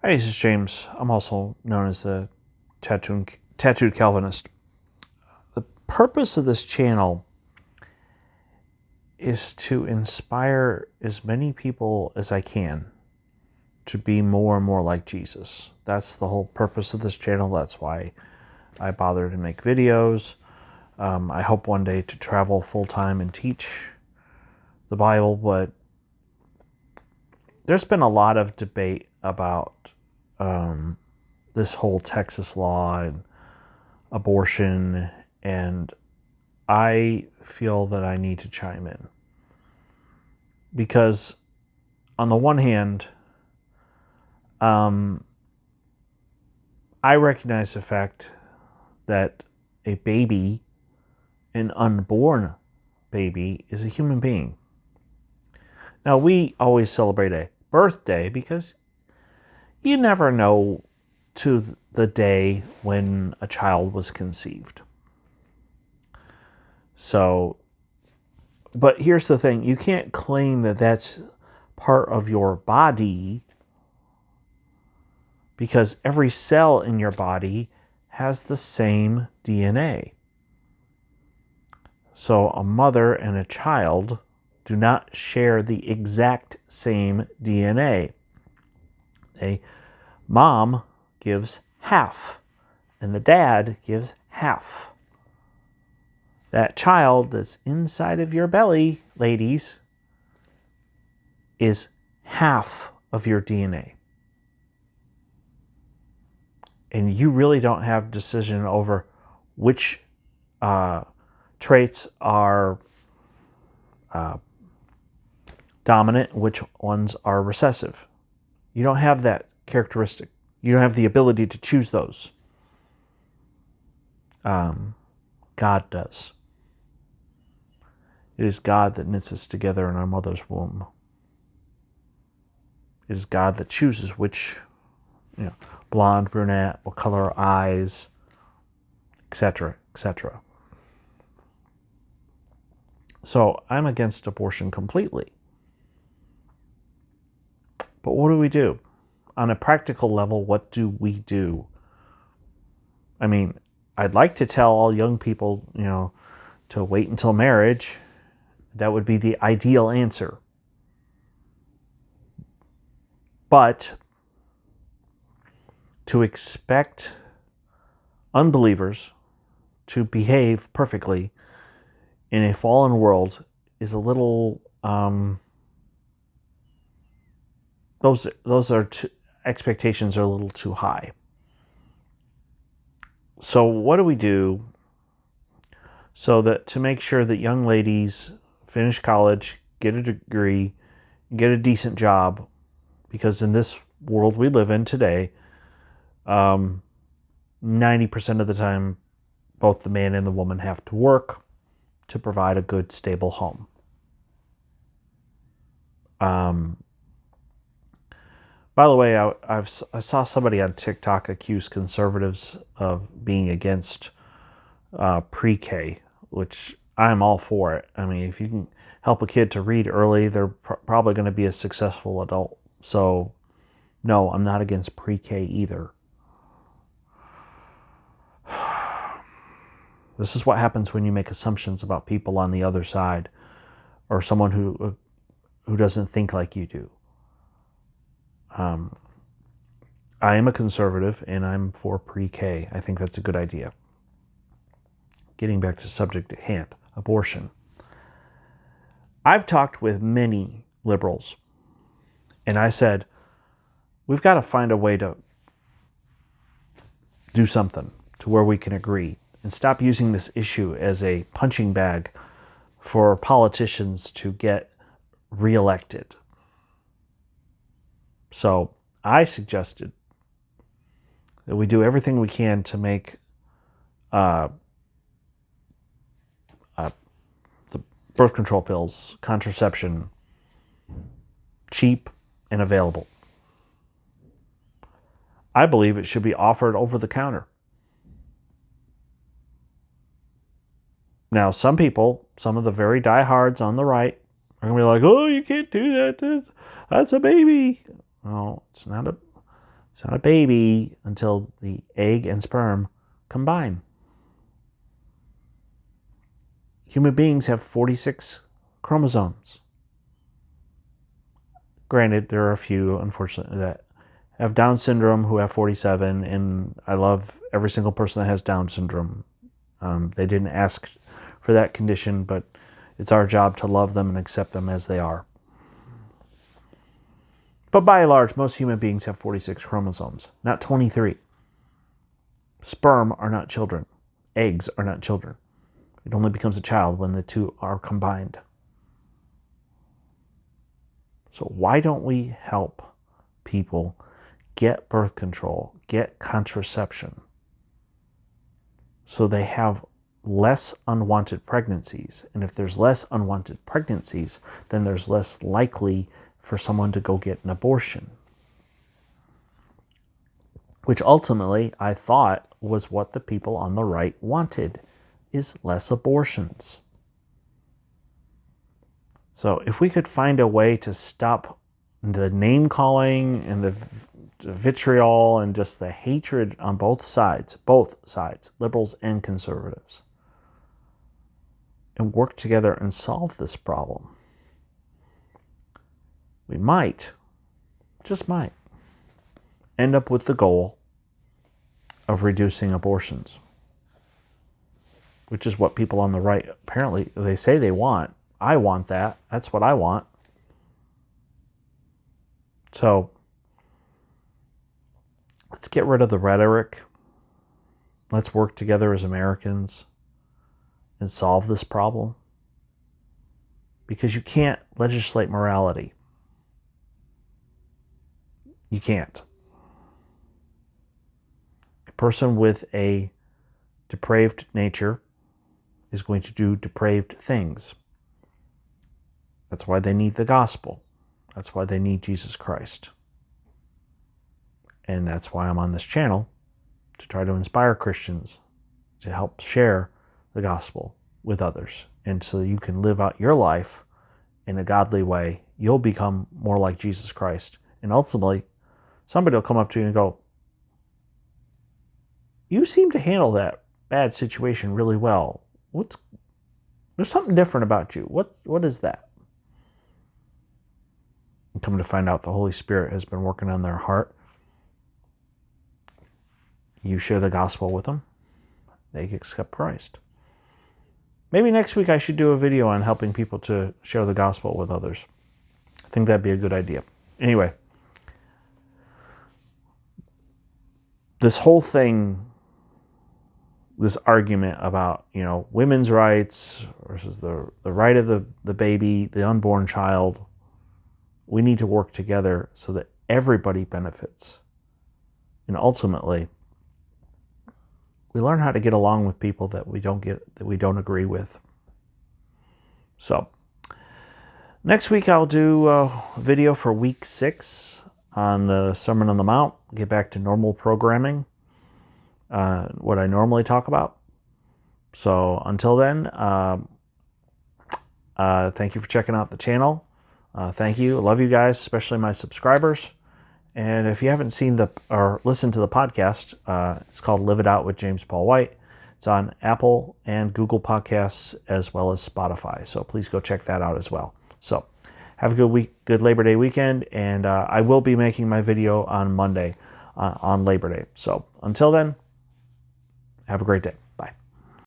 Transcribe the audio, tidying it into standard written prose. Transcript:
Hey, this is James. I'm also known as the Tattooed Calvinist. The purpose of this channel is to inspire as many people as I can to be more and more like Jesus. That's the whole purpose of this channel. That's why I bother to make videos. I hope one day to travel full-time and teach the Bible, but there's been a lot of debate about this whole Texas law and abortion, and I feel that I need to chime in. Because on the one hand, I recognize the fact that a baby, an unborn baby, is a human being. Now, we always celebrate a birthday because you never know to the day when a child was conceived. So, but here's the thing. You can't claim that that's part of your body because every cell in your body has the same DNA. So a mother and a child do not share the exact same DNA. A mom gives half, and the dad gives half. That child that's inside of your belly, ladies, is half of your DNA. And you really don't have decision over which traits are dominant, which ones are recessive. You don't have that characteristic. You don't have the ability to choose those. God does. It is God that knits us together in our mother's womb. It is God that chooses which, blonde, brunette, what color our eyes, etc., etc. So I'm against abortion completely. But what do we do? On a practical level, what do we do? I mean, I'd like to tell all young people, to wait until marriage. That would be the ideal answer. But to expect unbelievers to behave perfectly in a fallen world is a little, expectations are a little too high. So what do we do so that to make sure that young ladies finish college, get a degree, get a decent job? Because in this world we live in today, 90% of the time, both the man and the woman have to work to provide a good, stable home. By the way, I saw somebody on TikTok accuse conservatives of being against pre-K, which I'm all for it. I mean, if you can help a kid to read early, they're probably going to be a successful adult. So, no, I'm not against pre-K either. This is what happens when you make assumptions about people on the other side or someone who doesn't think like you do. I am a conservative and I'm for pre-K. I think that's a good idea. Getting back to the subject at hand, abortion. I've talked with many liberals and I said, we've got to find a way to do something to where we can agree and stop using this issue as a punching bag for politicians to get reelected. So I suggested that we do everything we can to make the birth control pills, contraception, cheap and available. I believe it should be offered over the counter. Now, some people, some of the very diehards on the right, are going to be like, oh, you can't do that. That's a baby. No, it's It's not a baby until the egg and sperm combine. Human beings have 46 chromosomes. Granted, there are a few, unfortunately, that have Down syndrome who have 47, and I love every single person that has Down syndrome. They didn't ask for that condition, but it's our job to love them and accept them as they are. But by and large, most human beings have 46 chromosomes, not 23. Sperm are not children. Eggs are not children. It only becomes a child when the two are combined. So why don't we help people get birth control, get contraception, so they have less unwanted pregnancies? And if there's less unwanted pregnancies, then there's less likely for someone to go get an abortion. Which ultimately I thought was what the people on the right wanted, is less abortions. So if we could find a way to stop the name calling and the vitriol and just the hatred on both sides, liberals and conservatives, and work together and solve this problem, we might, just might, end up with the goal of reducing abortions, which is what people on the right apparently, they say they want. I want that. That's what I want. So let's get rid of the rhetoric. Let's work together as Americans and solve this problem. Because you can't legislate morality. You can't. A person with a depraved nature is going to do depraved things. That's why they need the gospel. That's why they need Jesus Christ. And that's why I'm on this channel, to try to inspire Christians to help share the gospel with others. And so you can live out your life in a godly way. You'll become more like Jesus Christ. And ultimately, somebody will come up to you and go, "You seem to handle that bad situation really well. There's something different about you. What is that?" And come to find out the Holy Spirit has been working on their heart. You share the gospel with them. They accept Christ. Maybe next week I should do a video on helping people to share the gospel with others. I think that'd be a good idea. Anyway, this whole thing, this argument about, women's rights versus the right of the baby, the unborn child, we need to work together so that everybody benefits. And ultimately, we learn how to get along with people that we don't agree with. So, next week I'll do a video for week 6 on the Sermon on the Mount. Get back to normal programming, what I normally talk about. So until then, thank you for checking out the channel. Thank you. I love you guys, especially my subscribers. And if you haven't seen or listened to the podcast, it's called Live It Out with James Paul White. It's on Apple and Google Podcasts as well as Spotify. So please go check that out as well. So have a good week, good Labor Day weekend. And I will be making my video on Monday on Labor Day. So until then, have a great day. Bye.